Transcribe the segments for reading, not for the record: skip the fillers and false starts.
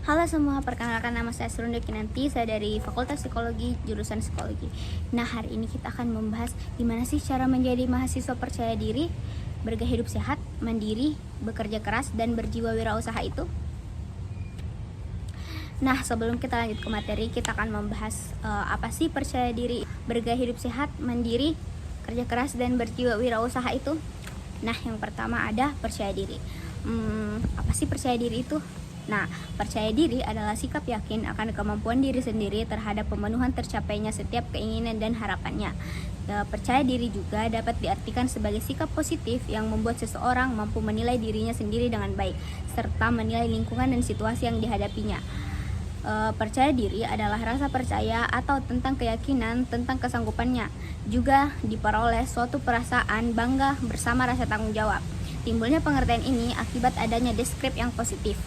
Halo semua, perkenalkan nama saya Surunda Kinanti, saya dari Fakultas Psikologi, jurusan Psikologi. Nah, hari ini kita akan membahas gimana sih cara menjadi mahasiswa percaya diri, bergaya hidup sehat, mandiri, bekerja keras, dan berjiwa wirausaha itu. Nah, sebelum kita lanjut ke materi, kita akan membahas apa sih percaya diri, bergaya hidup sehat, mandiri, kerja keras, dan berjiwa wirausaha itu. Nah, yang pertama ada percaya diri. Apa sih percaya diri itu? Nah, percaya diri adalah sikap yakin akan kemampuan diri sendiri terhadap pemenuhan tercapainya setiap keinginan dan harapannya. Percaya diri juga dapat diartikan sebagai sikap positif yang membuat seseorang mampu menilai dirinya sendiri dengan baik, serta menilai lingkungan dan situasi yang dihadapinya. Percaya diri adalah rasa percaya atau tentang keyakinan tentang kesanggupannya. Juga diperoleh suatu perasaan bangga bersama rasa tanggung jawab. Timbulnya pengertian ini akibat adanya deskrip yang positif.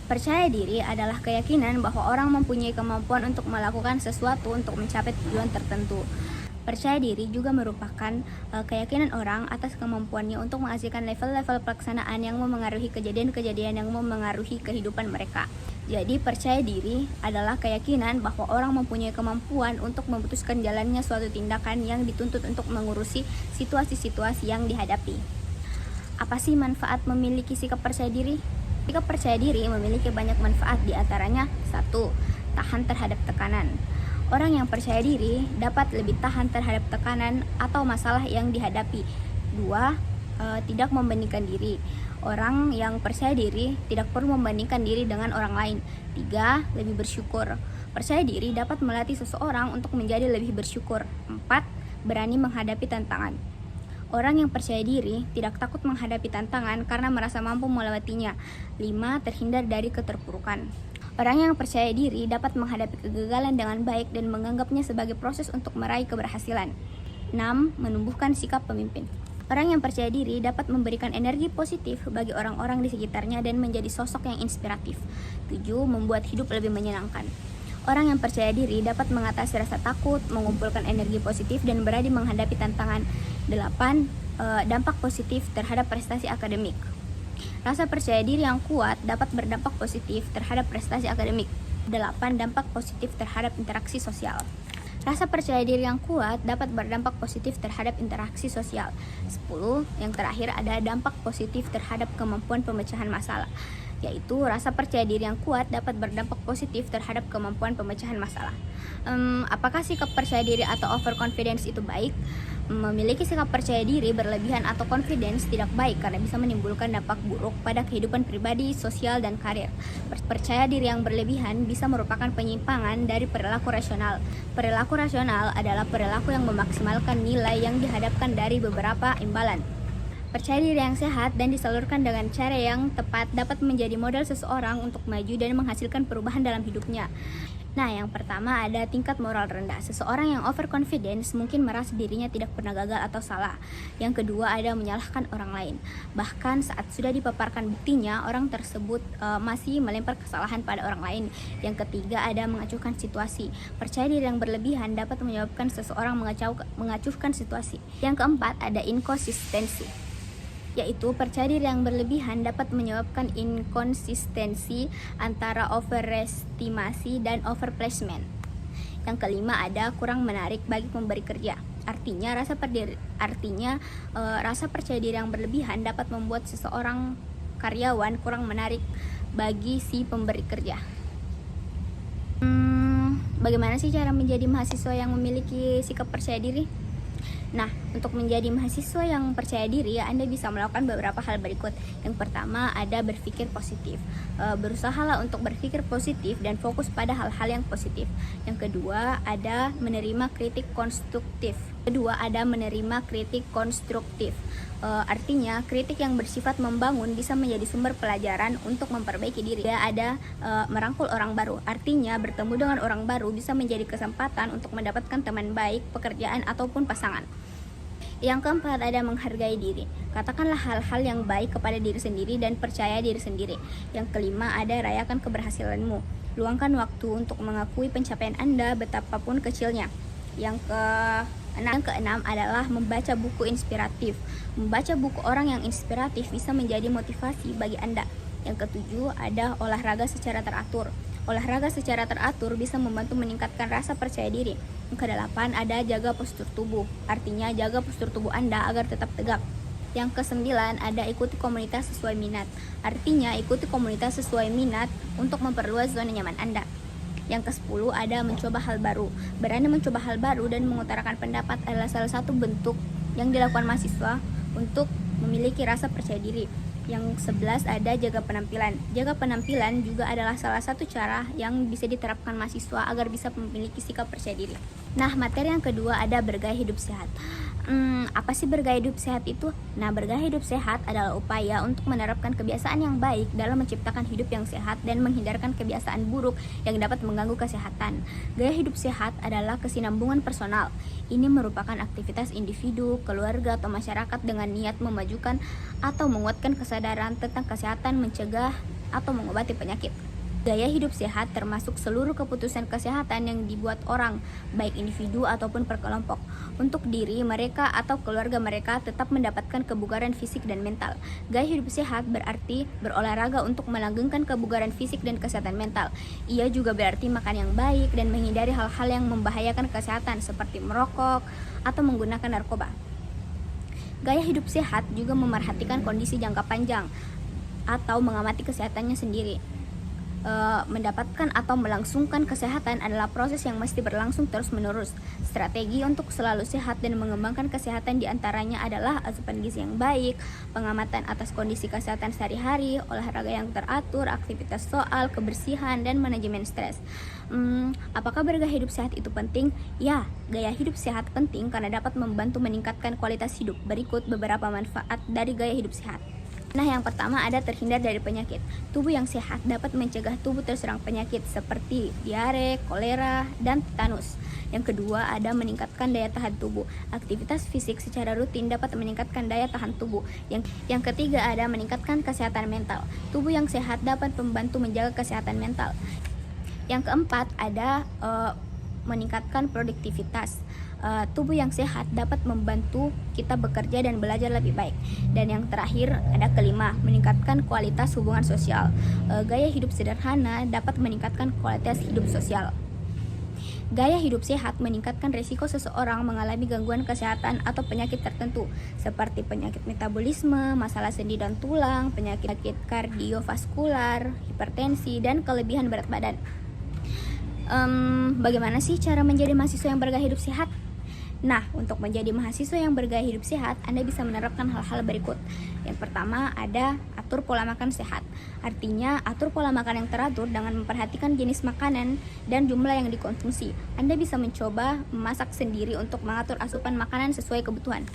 Percaya diri adalah keyakinan bahwa orang mempunyai kemampuan untuk melakukan sesuatu untuk mencapai tujuan tertentu. Percaya diri juga merupakan keyakinan orang atas kemampuannya untuk menghasilkan level-level pelaksanaan yang memengaruhi kejadian-kejadian yang memengaruhi kehidupan mereka. Jadi percaya diri adalah keyakinan bahwa orang mempunyai kemampuan untuk memutuskan jalannya suatu tindakan yang dituntut untuk mengurusi situasi-situasi yang dihadapi. Apa sih manfaat memiliki sikap percaya diri? Sikap percaya diri memiliki banyak manfaat, diantaranya 1. Tahan terhadap tekanan. Orang yang percaya diri dapat lebih tahan terhadap tekanan atau masalah yang dihadapi. 2. Tidak membandingkan diri. Orang yang percaya diri tidak perlu membandingkan diri dengan orang lain. 3. Lebih bersyukur. Percaya diri dapat melatih seseorang untuk menjadi lebih bersyukur. 4. Berani menghadapi tantangan. Orang yang percaya diri tidak takut menghadapi tantangan karena merasa mampu melewatinya. 5. Terhindar dari keterpurukan. Orang yang percaya diri dapat menghadapi kegagalan dengan baik dan menganggapnya sebagai proses untuk meraih keberhasilan. 6. Menumbuhkan sikap pemimpin. Orang yang percaya diri dapat memberikan energi positif bagi orang-orang di sekitarnya dan menjadi sosok yang inspiratif. 7. Membuat hidup lebih menyenangkan. Orang yang percaya diri dapat mengatasi rasa takut, mengumpulkan energi positif, dan berani menghadapi tantangan. 8. Dampak positif terhadap prestasi akademik. Rasa percaya diri yang kuat dapat berdampak positif terhadap prestasi akademik. 8. Dampak positif terhadap interaksi sosial. Rasa percaya diri yang kuat dapat berdampak positif terhadap interaksi sosial. 10. Yang terakhir ada dampak positif terhadap kemampuan pemecahan masalah, yaitu rasa percaya diri yang kuat dapat berdampak positif terhadap kemampuan pemecahan masalah. Apakah sikap percaya diri atau overconfidence itu baik? Memiliki sikap percaya diri berlebihan atau confidence tidak baik karena bisa menimbulkan dampak buruk pada kehidupan pribadi, sosial, dan karir. Percaya diri yang berlebihan bisa merupakan penyimpangan dari perilaku rasional. Perilaku rasional adalah perilaku yang memaksimalkan nilai yang dihadapkan dari beberapa imbalan. Percaya diri yang sehat dan disalurkan dengan cara yang tepat dapat menjadi modal seseorang untuk maju dan menghasilkan perubahan dalam hidupnya. Nah, yang pertama ada tingkat moral rendah. Seseorang yang overconfidence mungkin merasa dirinya tidak pernah gagal atau salah. Yang kedua ada menyalahkan orang lain. Bahkan saat sudah dipaparkan buktinya, orang tersebut masih melempar kesalahan pada orang lain. Yang ketiga ada mengacuhkan situasi. Percaya diri yang berlebihan dapat menyebabkan seseorang mengacuhkan situasi. Yang keempat ada inkonsistensi, yaitu percaya diri yang berlebihan dapat menyebabkan inkonsistensi antara overestimasi dan overplacement. Yang kelima ada kurang menarik bagi pemberi kerja. Artinya rasa percaya diri yang berlebihan dapat membuat seseorang karyawan kurang menarik bagi si pemberi kerja. Bagaimana sih cara menjadi mahasiswa yang memiliki sikap percaya diri? Nah, untuk menjadi mahasiswa yang percaya diri, Anda bisa melakukan beberapa hal berikut. Yang pertama, ada berpikir positif. Berusahalah untuk berpikir positif dan fokus pada hal-hal yang positif. Yang kedua, ada menerima kritik konstruktif. Artinya, kritik yang bersifat membangun bisa menjadi sumber pelajaran untuk memperbaiki diri. Ada merangkul orang baru. Artinya, bertemu dengan orang baru bisa menjadi kesempatan untuk mendapatkan teman baik, pekerjaan, ataupun pasangan. Yang keempat ada menghargai diri. Katakanlah hal-hal yang baik kepada diri sendiri dan percaya diri sendiri. Yang kelima ada rayakan keberhasilanmu. Luangkan waktu untuk mengakui pencapaian Anda betapapun kecilnya. Yang keenam adalah membaca buku inspiratif. Membaca buku orang yang inspiratif bisa menjadi motivasi bagi Anda. Yang ketujuh ada olahraga secara teratur. Olahraga secara teratur bisa membantu meningkatkan rasa percaya diri. Yang kedelapan ada jaga postur tubuh. Artinya jaga postur tubuh Anda agar tetap tegak. Yang kesembilan ada ikuti komunitas sesuai minat. Artinya ikuti komunitas sesuai minat untuk memperluas zona nyaman Anda. Yang ke-10 ada mencoba hal baru. Berani mencoba hal baru dan mengutarakan pendapat adalah salah satu bentuk yang dilakukan mahasiswa untuk memiliki rasa percaya diri. Yang 11 ada jaga penampilan. Jaga penampilan juga adalah salah satu cara yang bisa diterapkan mahasiswa agar bisa memiliki sikap percaya diri. Nah, materi yang kedua ada bergaya hidup sehat. Apa sih bergaya hidup sehat itu? Nah, bergaya hidup sehat adalah upaya untuk menerapkan kebiasaan yang baik dalam menciptakan hidup yang sehat dan menghindarkan kebiasaan buruk yang dapat mengganggu kesehatan. Gaya hidup sehat adalah kesinambungan personal. Ini merupakan aktivitas individu, keluarga, atau masyarakat dengan niat memajukan atau menguatkan kesadaran tentang kesehatan, mencegah atau mengobati penyakit. Gaya hidup sehat termasuk seluruh keputusan kesehatan yang dibuat orang, baik individu ataupun per kelompok, untuk diri mereka atau keluarga mereka tetap mendapatkan kebugaran fisik dan mental. Gaya hidup sehat berarti berolahraga untuk melanggengkan kebugaran fisik dan kesehatan mental. Ia juga berarti makan yang baik dan menghindari hal-hal yang membahayakan kesehatan seperti merokok atau menggunakan narkoba. Gaya hidup sehat juga memerhatikan kondisi jangka panjang atau mengamati kesehatannya sendiri. Mendapatkan atau melangsungkan kesehatan adalah proses yang mesti berlangsung terus-menerus. Strategi untuk selalu sehat dan mengembangkan kesehatan diantaranya adalah asupan gizi yang baik, pengamatan atas kondisi kesehatan sehari-hari, olahraga yang teratur, aktivitas soal, kebersihan, dan manajemen stres. Apakah bergaya hidup sehat itu penting? Ya, gaya hidup sehat penting karena dapat membantu meningkatkan kualitas hidup. Berikut beberapa manfaat dari gaya hidup sehat. Nah, yang pertama ada terhindar dari penyakit. Tubuh yang sehat dapat mencegah tubuh terserang penyakit seperti diare, kolera, dan tetanus. Yang kedua ada meningkatkan daya tahan tubuh. Aktivitas fisik secara rutin dapat meningkatkan daya tahan tubuh. Yang ketiga ada meningkatkan kesehatan mental. Tubuh yang sehat dapat membantu menjaga kesehatan mental. Yang keempat ada meningkatkan produktivitas. Tubuh yang sehat dapat membantu kita bekerja dan belajar lebih baik. Dan yang terakhir ada kelima, meningkatkan kualitas hubungan sosial. Gaya hidup sederhana dapat meningkatkan kualitas hidup sosial. Gaya hidup sehat meningkatkan risiko seseorang mengalami gangguan kesehatan atau penyakit tertentu seperti penyakit metabolisme, masalah sendi dan tulang, penyakit kardiovaskular, hipertensi, dan kelebihan berat badan. Bagaimana sih cara menjadi mahasiswa yang bergaya hidup sehat? Nah, untuk menjadi mahasiswa yang bergaya hidup sehat, Anda bisa menerapkan hal-hal berikut. Yang pertama ada atur pola makan sehat. Artinya, atur pola makan yang teratur dengan memperhatikan jenis makanan dan jumlah yang dikonsumsi. Anda bisa mencoba memasak sendiri untuk mengatur asupan makanan sesuai kebutuhan.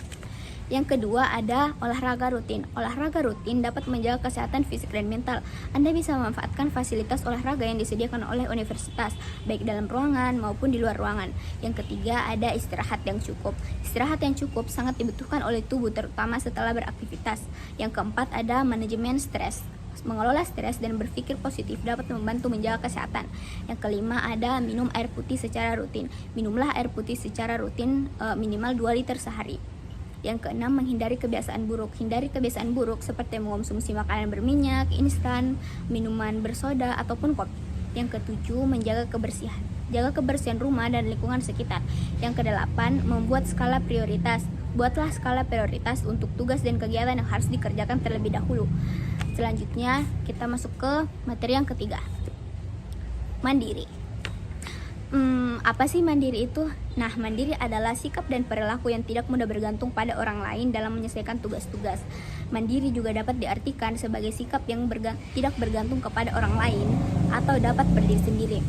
Yang kedua ada olahraga rutin. Olahraga rutin dapat menjaga kesehatan fisik dan mental. Anda bisa memanfaatkan fasilitas olahraga yang disediakan oleh universitas, baik dalam ruangan maupun di luar ruangan. Yang ketiga ada istirahat yang cukup. Istirahat yang cukup sangat dibutuhkan oleh tubuh, terutama setelah beraktivitas. Yang keempat ada manajemen stres. Mengelola stres dan berpikir positif dapat membantu menjaga kesehatan. Yang kelima ada minum air putih secara rutin. Minumlah air putih secara rutin minimal 2 liter sehari. Yang keenam, menghindari kebiasaan buruk. Hindari kebiasaan buruk seperti mengonsumsi makanan berminyak, instan, minuman bersoda, ataupun kopi. Yang ketujuh, menjaga kebersihan. Jaga kebersihan rumah dan lingkungan sekitar. Yang kedelapan, membuat skala prioritas. Buatlah skala prioritas untuk tugas dan kegiatan yang harus dikerjakan terlebih dahulu. Selanjutnya, kita masuk ke materi yang ketiga. Mandiri. Apa sih mandiri itu? Nah, mandiri adalah sikap dan perilaku yang tidak mudah bergantung pada orang lain dalam menyelesaikan tugas-tugas. Mandiri juga dapat diartikan sebagai sikap yang tidak bergantung kepada orang lain atau dapat berdiri sendiri.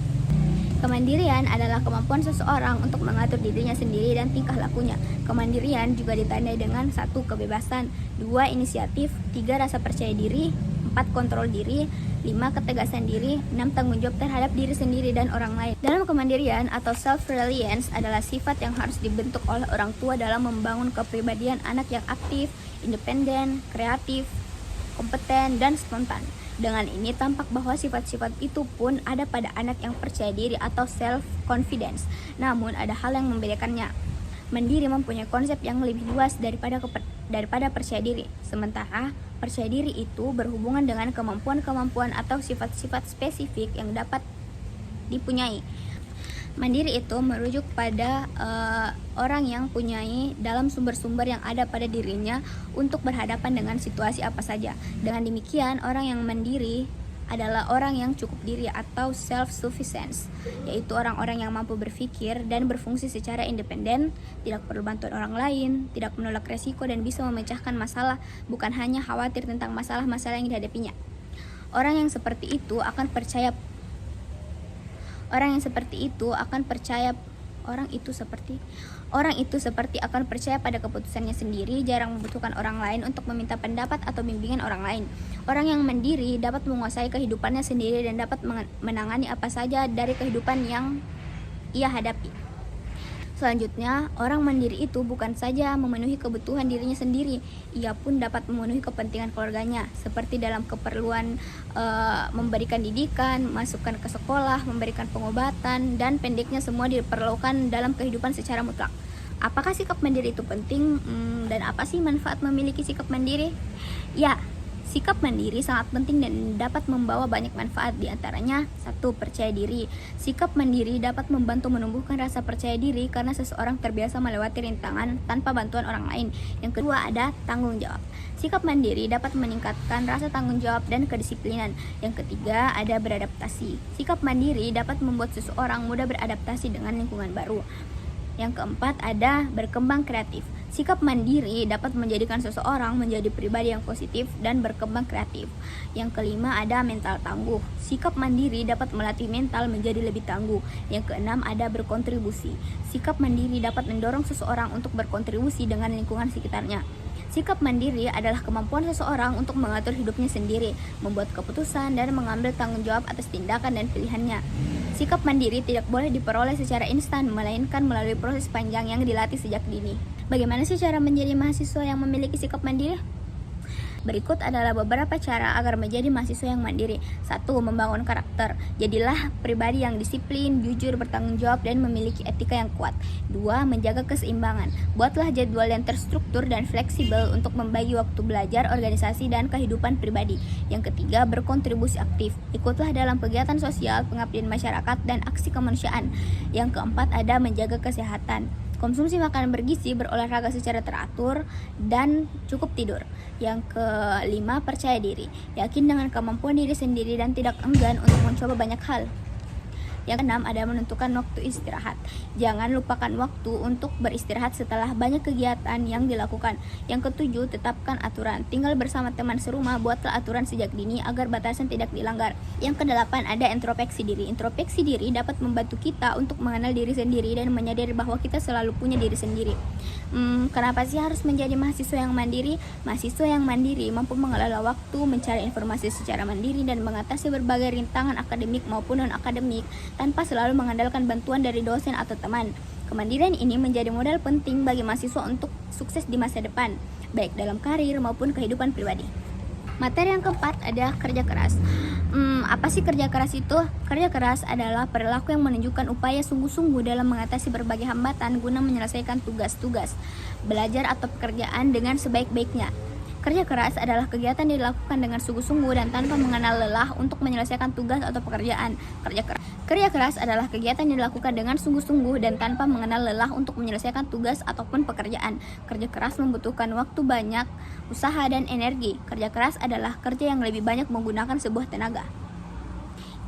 Kemandirian adalah kemampuan seseorang untuk mengatur dirinya sendiri dan tingkah lakunya. Kemandirian juga ditandai dengan 1. Kebebasan, 2. Inisiatif, 3. Rasa percaya diri, 4. Kontrol diri, 5. Ketegasan diri, 6. Tanggung jawab terhadap diri sendiri dan orang lain. Dalam kemandirian atau self-reliance adalah sifat yang harus dibentuk oleh orang tua dalam membangun kepribadian anak yang aktif, independen, kreatif, kompeten, dan spontan. Dengan ini tampak bahwa sifat-sifat itu pun ada pada anak yang percaya diri atau self-confidence. Namun ada hal yang membedakannya. Mandiri mempunyai konsep yang lebih luas daripada percaya diri. Sementara percaya diri itu berhubungan dengan kemampuan-kemampuan atau sifat-sifat spesifik yang dapat dipunyai. Mandiri itu merujuk pada orang yang punyai dalam sumber-sumber yang ada pada dirinya untuk berhadapan dengan situasi apa saja. Dengan demikian, orang yang mandiri adalah orang yang cukup diri atau self-sufficient, yaitu orang-orang yang mampu berpikir dan berfungsi secara independen, tidak perlu bantuan orang lain, tidak menolak resiko dan bisa memecahkan masalah, bukan hanya khawatir tentang masalah-masalah yang dihadapinya. Orang yang seperti itu akan percaya akan percaya pada keputusannya sendiri, jarang membutuhkan orang lain untuk meminta pendapat atau bimbingan orang lain. Orang yang mandiri dapat menguasai kehidupannya sendiri dan dapat menangani apa saja dari kehidupan yang ia hadapi. Selanjutnya, orang mandiri itu bukan saja memenuhi kebutuhan dirinya sendiri, ia pun dapat memenuhi kepentingan keluarganya, seperti dalam keperluan memberikan didikan, masukkan ke sekolah, memberikan pengobatan, dan pendeknya semua diperlukan dalam kehidupan secara mutlak. Apakah sikap mandiri itu penting? Dan apa sih manfaat memiliki sikap mandiri? Ya, sikap mandiri sangat penting dan dapat membawa banyak manfaat, di antaranya 1. Percaya diri. Sikap mandiri dapat membantu menumbuhkan rasa percaya diri karena seseorang terbiasa melewati rintangan tanpa bantuan orang lain. Yang kedua ada tanggung jawab. Sikap mandiri dapat meningkatkan rasa tanggung jawab dan kedisiplinan. Yang ketiga ada beradaptasi. Sikap mandiri dapat membuat seseorang mudah beradaptasi dengan lingkungan baru. Yang keempat ada berkembang kreatif. Sikap mandiri dapat menjadikan seseorang menjadi pribadi yang positif dan berkembang kreatif. Yang kelima ada mental tangguh. Sikap mandiri dapat melatih mental menjadi lebih tangguh. Yang keenam ada berkontribusi. Sikap mandiri dapat mendorong seseorang untuk berkontribusi dengan lingkungan sekitarnya. Sikap mandiri adalah kemampuan seseorang untuk mengatur hidupnya sendiri, membuat keputusan, dan mengambil tanggung jawab atas tindakan dan pilihannya. Sikap mandiri tidak boleh diperoleh secara instan, melainkan melalui proses panjang yang dilatih sejak dini. Bagaimana sih cara menjadi mahasiswa yang memiliki sikap mandiri? Berikut adalah beberapa cara agar menjadi mahasiswa yang mandiri. 1. Membangun karakter. Jadilah pribadi yang disiplin, jujur, bertanggung jawab, dan memiliki etika yang kuat. 2. Menjaga keseimbangan. Buatlah jadwal yang terstruktur dan fleksibel untuk membagi waktu belajar, organisasi, dan kehidupan pribadi. Yang ketiga, berkontribusi aktif. Ikutlah dalam kegiatan sosial, pengabdian masyarakat, dan aksi kemanusiaan. Yang keempat ada menjaga kesehatan. Konsumsi makanan bergizi, berolahraga secara teratur, dan cukup tidur. Yang kelima, percaya diri. Yakin dengan kemampuan diri sendiri dan tidak enggan untuk mencoba banyak hal. Yang keenam ada menentukan waktu istirahat. Jangan lupakan waktu untuk beristirahat setelah banyak kegiatan yang dilakukan. Yang ketujuh, tetapkan aturan. Tinggal bersama teman serumah, buatlah aturan sejak dini agar batasan tidak dilanggar. Yang kedelapan ada introspeksi diri. Introspeksi diri dapat membantu kita untuk mengenal diri sendiri dan menyadari bahwa kita selalu punya diri sendiri. Kenapa sih harus menjadi mahasiswa yang mandiri? Mahasiswa yang mandiri mampu mengelola waktu, mencari informasi secara mandiri, dan mengatasi berbagai rintangan akademik maupun non-akademik tanpa selalu mengandalkan bantuan dari dosen atau teman. Kemandirian ini menjadi modal penting bagi mahasiswa untuk sukses di masa depan, baik dalam karir maupun kehidupan pribadi. Materi yang keempat ada kerja keras. Apa sih kerja keras itu? Kerja keras adalah perilaku yang menunjukkan upaya sungguh-sungguh dalam mengatasi berbagai hambatan guna menyelesaikan tugas-tugas, belajar atau pekerjaan dengan sebaik-baiknya. Kerja keras adalah kegiatan yang dilakukan dengan sungguh-sungguh dan tanpa mengenal lelah untuk menyelesaikan tugas atau pekerjaan. Kerja keras adalah kegiatan yang dilakukan dengan sungguh-sungguh dan tanpa mengenal lelah untuk menyelesaikan tugas ataupun pekerjaan. Kerja keras membutuhkan waktu banyak, usaha, dan energi. Kerja keras adalah kerja yang lebih banyak menggunakan sebuah tenaga.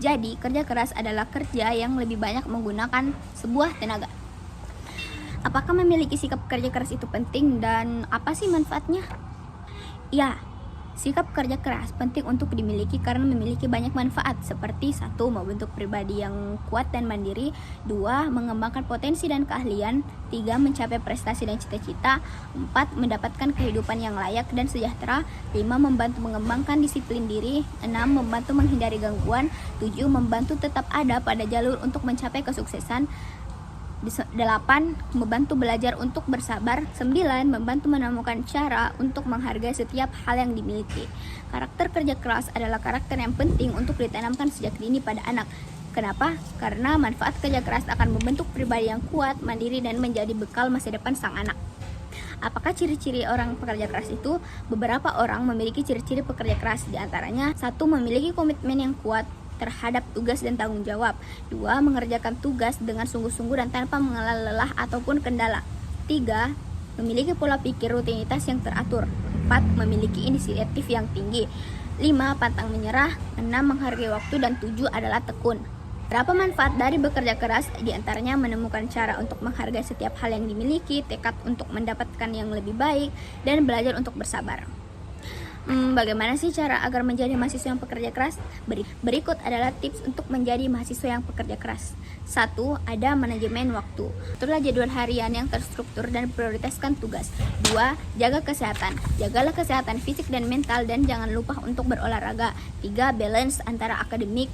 Jadi, kerja keras adalah kerja yang lebih banyak menggunakan sebuah tenaga. Apakah memiliki sikap kerja keras itu penting dan apa sih manfaatnya? Ya, sikap kerja keras penting untuk dimiliki karena memiliki banyak manfaat seperti 1. Membentuk pribadi yang kuat dan mandiri. 2. Mengembangkan potensi dan keahlian. 3. Mencapai prestasi dan cita-cita. 4. Mendapatkan kehidupan yang layak dan sejahtera. 5. Membantu mengembangkan disiplin diri. 6. Membantu menghindari gangguan. 7. Membantu tetap ada pada jalur untuk mencapai kesuksesan. 8. Membantu belajar untuk bersabar. 9. Membantu menemukan cara untuk menghargai setiap hal yang dimiliki. Karakter kerja keras adalah karakter yang penting untuk ditanamkan sejak dini pada anak. Kenapa? Karena manfaat kerja keras akan membentuk pribadi yang kuat, mandiri, dan menjadi bekal masa depan sang anak. Apakah ciri-ciri orang pekerja keras itu? Beberapa orang memiliki ciri-ciri pekerja keras, di antaranya: 1. Memiliki komitmen yang kuat terhadap tugas dan tanggung jawab. 2. Mengerjakan tugas dengan sungguh-sungguh dan tanpa mengalami lelah ataupun kendala. 3. Memiliki pola pikir rutinitas yang teratur. 4. Memiliki inisiatif yang tinggi. 5. Pantang menyerah. 6. Menghargai waktu. Dan 7 adalah tekun. Berapa manfaat dari bekerja keras? Di antaranya menemukan cara untuk menghargai setiap hal yang dimiliki, tekad untuk mendapatkan yang lebih baik, dan belajar untuk bersabar. Bagaimana sih cara agar menjadi mahasiswa yang pekerja keras? Berikut adalah tips untuk menjadi mahasiswa yang pekerja keras. 1. Ada manajemen waktu. Aturlah jadwal harian yang terstruktur dan prioritaskan tugas. 2. Jaga kesehatan. Jagalah kesehatan fisik dan mental dan jangan lupa untuk berolahraga. 3. Balance antara akademik.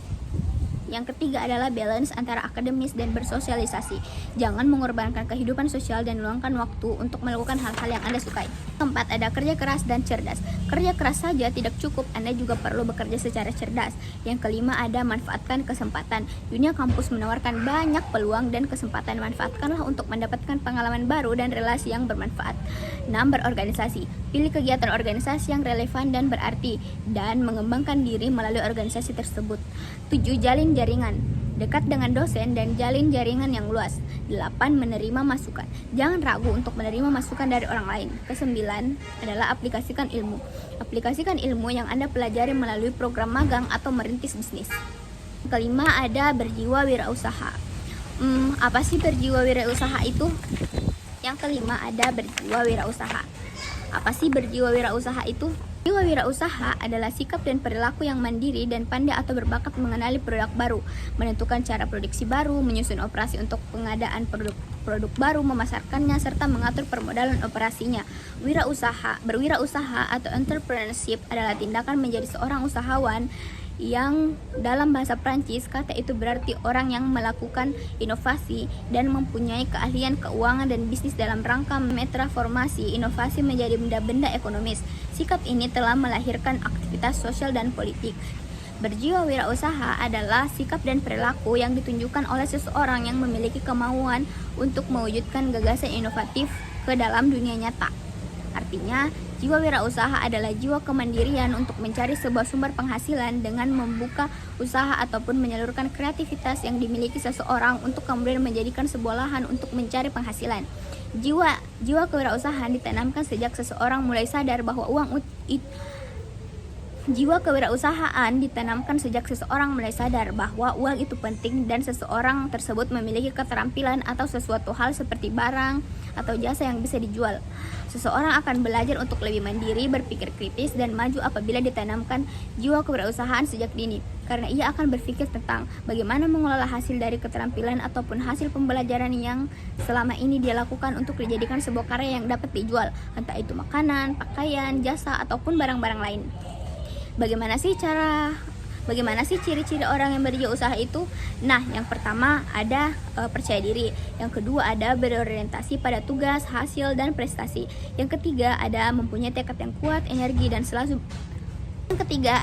Yang ketiga adalah balance antara akademis dan bersosialisasi. Jangan mengorbankan kehidupan sosial dan luangkan waktu untuk melakukan hal-hal yang Anda sukai. Keempat, ada kerja keras dan cerdas. Kerja keras saja tidak cukup, Anda juga perlu bekerja secara cerdas. Yang kelima, ada manfaatkan kesempatan. Dunia kampus menawarkan banyak peluang dan kesempatan. Manfaatkanlah untuk mendapatkan pengalaman baru dan relasi yang bermanfaat. 6. Berorganisasi. Pilih kegiatan organisasi yang relevan dan berarti dan mengembangkan diri melalui organisasi tersebut. 7. Jalin jaringan. Dekat dengan dosen dan jalin jaringan yang luas. 8. Menerima masukan. Jangan ragu untuk menerima masukan dari orang lain. Kesembilan adalah aplikasikan ilmu. Aplikasikan ilmu yang Anda pelajari melalui program magang atau merintis bisnis. Kelima, ada berjiwa wirausaha. Apa sih berjiwa wirausaha itu? Yang kelima, ada berjiwa wirausaha. Apa sih berjiwa wirausaha itu? Jiwa wirausaha adalah sikap dan perilaku yang mandiri dan pandai atau berbakat mengenali produk baru, menentukan cara produksi baru, menyusun operasi untuk pengadaan produk baru, memasarkannya, serta mengatur permodalan operasinya. Berwirausaha atau entrepreneurship adalah tindakan menjadi seorang usahawan yang dalam bahasa Prancis kata itu berarti orang yang melakukan inovasi dan mempunyai keahlian keuangan dan bisnis dalam rangka mentransformasi inovasi menjadi benda-benda ekonomis. Sikap ini telah melahirkan aktivitas sosial dan politik. Berjiwa wirausaha adalah sikap dan perilaku yang ditunjukkan oleh seseorang yang memiliki kemauan untuk mewujudkan gagasan inovatif ke dalam dunia nyata. Artinya, jiwa wirausaha adalah jiwa kemandirian untuk mencari sebuah sumber penghasilan dengan membuka usaha ataupun menyalurkan kreativitas yang dimiliki seseorang untuk kemudian menjadikan sebuah lahan untuk mencari penghasilan. Jiwa kewirausahaan ditanamkan sejak seseorang mulai sadar bahwa Jiwa kewirausahaan ditanamkan sejak seseorang mulai sadar bahwa uang itu penting dan seseorang tersebut memiliki keterampilan atau sesuatu hal seperti barang atau jasa yang bisa dijual. Seseorang akan belajar untuk lebih mandiri, berpikir kritis, dan maju apabila ditanamkan jiwa kewirausahaan sejak dini. Karena ia akan berpikir tentang bagaimana mengelola hasil dari keterampilan ataupun hasil pembelajaran yang selama ini dia lakukan untuk dijadikan sebuah karya yang dapat dijual, entah itu makanan, pakaian, jasa, ataupun barang-barang lain. Bagaimana sih ciri-ciri orang yang berwirausaha itu? Nah, yang pertama ada percaya diri. Yang kedua ada berorientasi pada tugas, hasil, dan prestasi. Yang ketiga ada mempunyai tekad yang kuat, energi, dan selalu. Yang ketiga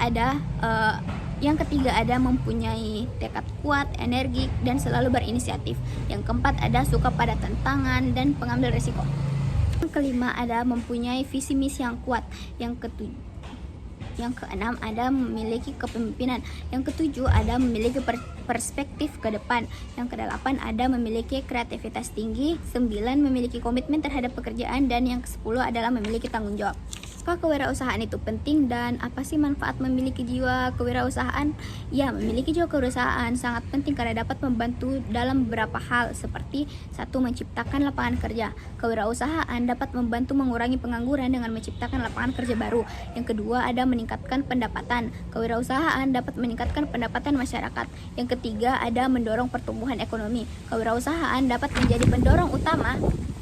ada mempunyai tekad kuat, energi, dan selalu berinisiatif. Yang keempat ada suka pada tantangan dan pengambil risiko. Yang kelima ada mempunyai visi misi yang kuat. Yang keenam ada memiliki kepemimpinan. Yang ketujuh ada memiliki perspektif ke depan. Yang kedelapan ada memiliki kreativitas tinggi. 9 memiliki komitmen terhadap pekerjaan. Dan yang ke-10 adalah memiliki tanggung jawab. Apakah kewirausahaan itu penting dan apa sih manfaat memiliki jiwa kewirausahaan? Ya, memiliki jiwa kewirausahaan sangat penting karena dapat membantu dalam beberapa hal seperti 1. Menciptakan lapangan kerja. Kewirausahaan dapat membantu mengurangi pengangguran dengan menciptakan lapangan kerja baru. Yang kedua ada meningkatkan pendapatan. Kewirausahaan dapat meningkatkan pendapatan masyarakat. Yang ketiga ada mendorong pertumbuhan ekonomi. Kewirausahaan dapat menjadi pendorong utama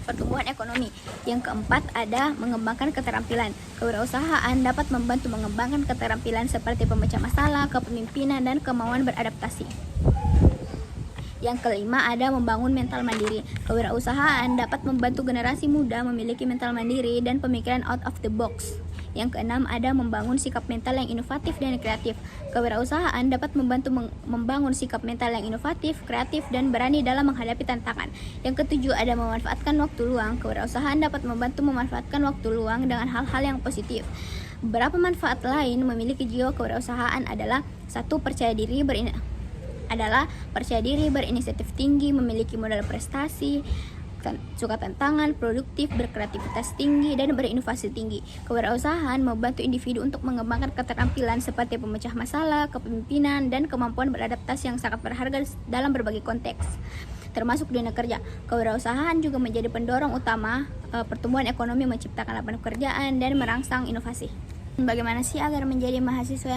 pertumbuhan ekonomi. Yang keempat ada mengembangkan keterampilan. Kewirausahaan dapat membantu mengembangkan keterampilan seperti pemecah masalah, kepemimpinan, dan kemauan beradaptasi. Yang kelima ada membangun mental mandiri. Kewirausahaan dapat membantu generasi muda memiliki mental mandiri dan pemikiran out of the box. Yang keenam ada membangun sikap mental yang inovatif dan kreatif. Kewirausahaan dapat membantu membangun sikap mental yang inovatif, kreatif, dan berani dalam menghadapi tantangan. Yang ketujuh ada memanfaatkan waktu luang. Kewirausahaan dapat membantu memanfaatkan waktu luang dengan hal-hal yang positif. Beberapa manfaat lain memiliki jiwa kewirausahaan adalah satu, percaya diri berinisiatif tinggi, memiliki modal prestasi, suka tantangan, produktif, berkreativitas tinggi, dan berinovasi tinggi. Kewirausahaan membantu individu untuk mengembangkan keterampilan seperti pemecah masalah, kepemimpinan, dan kemampuan beradaptasi yang sangat berharga dalam berbagai konteks, termasuk dunia kerja. Kewirausahaan juga menjadi pendorong utama pertumbuhan ekonomi, menciptakan lapangan pekerjaan, dan merangsang inovasi. Bagaimana sih agar menjadi mahasiswa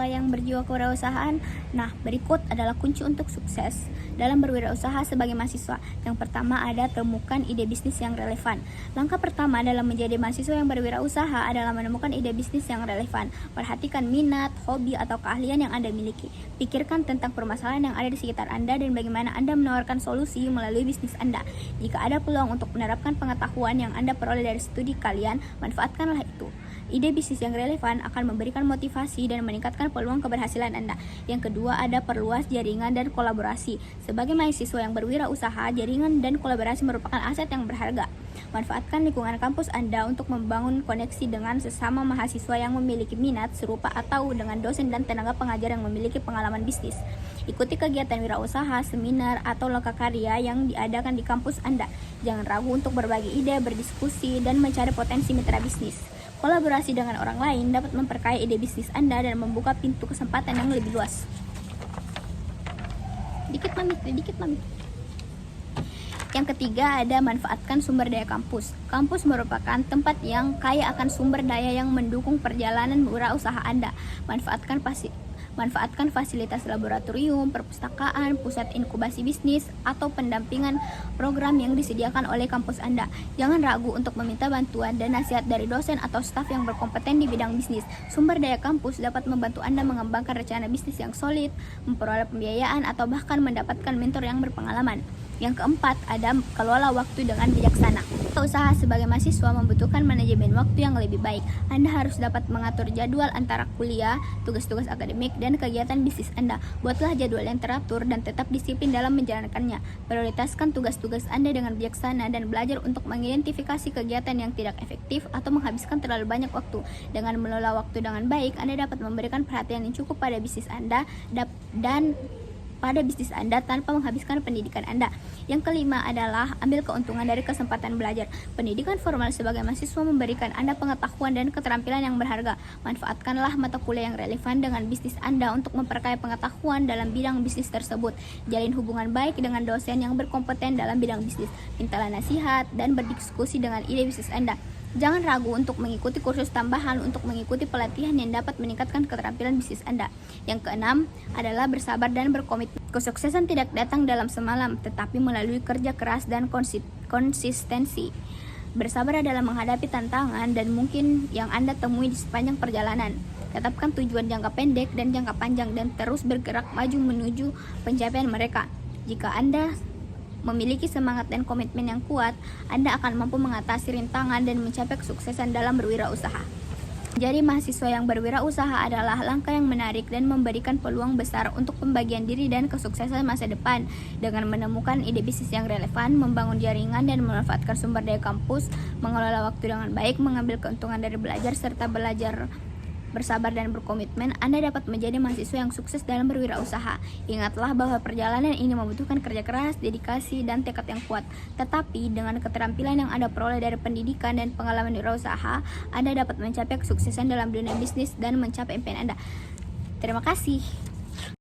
yang berjiwa kewirausahaan? Nah, berikut adalah kunci untuk sukses dalam berwirausaha sebagai mahasiswa. Yang pertama ada temukan ide bisnis yang relevan. Langkah pertama dalam menjadi mahasiswa yang berwirausaha adalah menemukan ide bisnis yang relevan. Perhatikan minat, hobi, atau keahlian yang Anda miliki. Pikirkan tentang permasalahan yang ada di sekitar Anda dan bagaimana Anda menawarkan solusi melalui bisnis Anda. Jika ada peluang untuk menerapkan pengetahuan yang Anda peroleh dari studi kalian, manfaatkanlah itu. Ide bisnis yang relevan akan memberikan motivasi dan meningkatkan peluang keberhasilan Anda. Yang kedua ada perluas jaringan dan kolaborasi. Sebagai mahasiswa yang berwirausaha, jaringan dan kolaborasi merupakan aset yang berharga. Manfaatkan lingkungan kampus Anda untuk membangun koneksi dengan sesama mahasiswa yang memiliki minat serupa atau dengan dosen dan tenaga pengajar yang memiliki pengalaman bisnis. Ikuti kegiatan wirausaha, seminar, atau lokakarya yang diadakan di kampus Anda. Jangan ragu untuk berbagi ide, berdiskusi, dan mencari potensi mitra bisnis. Kolaborasi dengan orang lain dapat memperkaya ide bisnis Anda dan membuka pintu kesempatan yang lebih luas. Dikit mami. Yang ketiga ada manfaatkan sumber daya kampus. Kampus merupakan tempat yang kaya akan sumber daya yang mendukung perjalanan wirausaha Anda. Manfaatkan fasilitas laboratorium, perpustakaan, pusat inkubasi bisnis, atau pendampingan program yang disediakan oleh kampus Anda. Jangan ragu untuk meminta bantuan dan nasihat dari dosen atau staf yang berkompeten di bidang bisnis. Sumber daya kampus dapat membantu Anda mengembangkan rencana bisnis yang solid, memperoleh pembiayaan, atau bahkan mendapatkan mentor yang berpengalaman. Yang keempat, ada kelola waktu dengan bijaksana. Usaha sebagai mahasiswa membutuhkan manajemen waktu yang lebih baik. Anda harus dapat mengatur jadwal antara kuliah, tugas-tugas akademik, dan kegiatan bisnis Anda. Buatlah jadwal yang teratur dan tetap disiplin dalam menjalankannya. Prioritaskan tugas-tugas Anda dengan bijaksana dan belajar untuk mengidentifikasi kegiatan yang tidak efektif atau menghabiskan terlalu banyak waktu. Dengan mengelola waktu dengan baik, Anda dapat memberikan perhatian yang cukup pada bisnis Anda tanpa menghabiskan pendidikan Anda. Yang kelima adalah ambil keuntungan dari kesempatan belajar. Pendidikan formal sebagai mahasiswa memberikan Anda pengetahuan dan keterampilan yang berharga. Manfaatkanlah mata kuliah yang relevan dengan bisnis Anda untuk memperkaya pengetahuan dalam bidang bisnis tersebut. Jalin hubungan baik dengan dosen yang berkompeten dalam bidang bisnis. Mintalah nasihat dan berdiskusi dengan ide bisnis Anda. Jangan ragu untuk mengikuti kursus tambahan untuk mengikuti pelatihan yang dapat meningkatkan keterampilan bisnis Anda. Yang keenam adalah bersabar dan berkomitmen. Kesuksesan tidak datang dalam semalam, tetapi melalui kerja keras dan konsistensi. Bersabar dalam menghadapi tantangan dan mungkin yang Anda temui di sepanjang perjalanan. Tetapkan tujuan jangka pendek dan jangka panjang dan terus bergerak maju menuju pencapaian mereka. Jika Anda memiliki semangat dan komitmen yang kuat, Anda akan mampu mengatasi rintangan dan mencapai kesuksesan dalam berwirausaha. Jadi mahasiswa yang berwirausaha adalah langkah yang menarik dan memberikan peluang besar untuk pembagian diri dan kesuksesan masa depan. Dengan menemukan ide bisnis yang relevan, membangun jaringan dan memanfaatkan sumber daya kampus, mengelola waktu dengan baik, mengambil keuntungan dari belajar, serta belajar bersabar dan berkomitmen, Anda dapat menjadi mahasiswa yang sukses dalam berwirausaha. Ingatlah bahwa perjalanan ini membutuhkan kerja keras, dedikasi, dan tekad yang kuat. Tetapi dengan keterampilan yang Anda peroleh dari pendidikan dan pengalaman wirausaha, Anda dapat mencapai kesuksesan dalam dunia bisnis dan mencapai impian Anda. Terima kasih.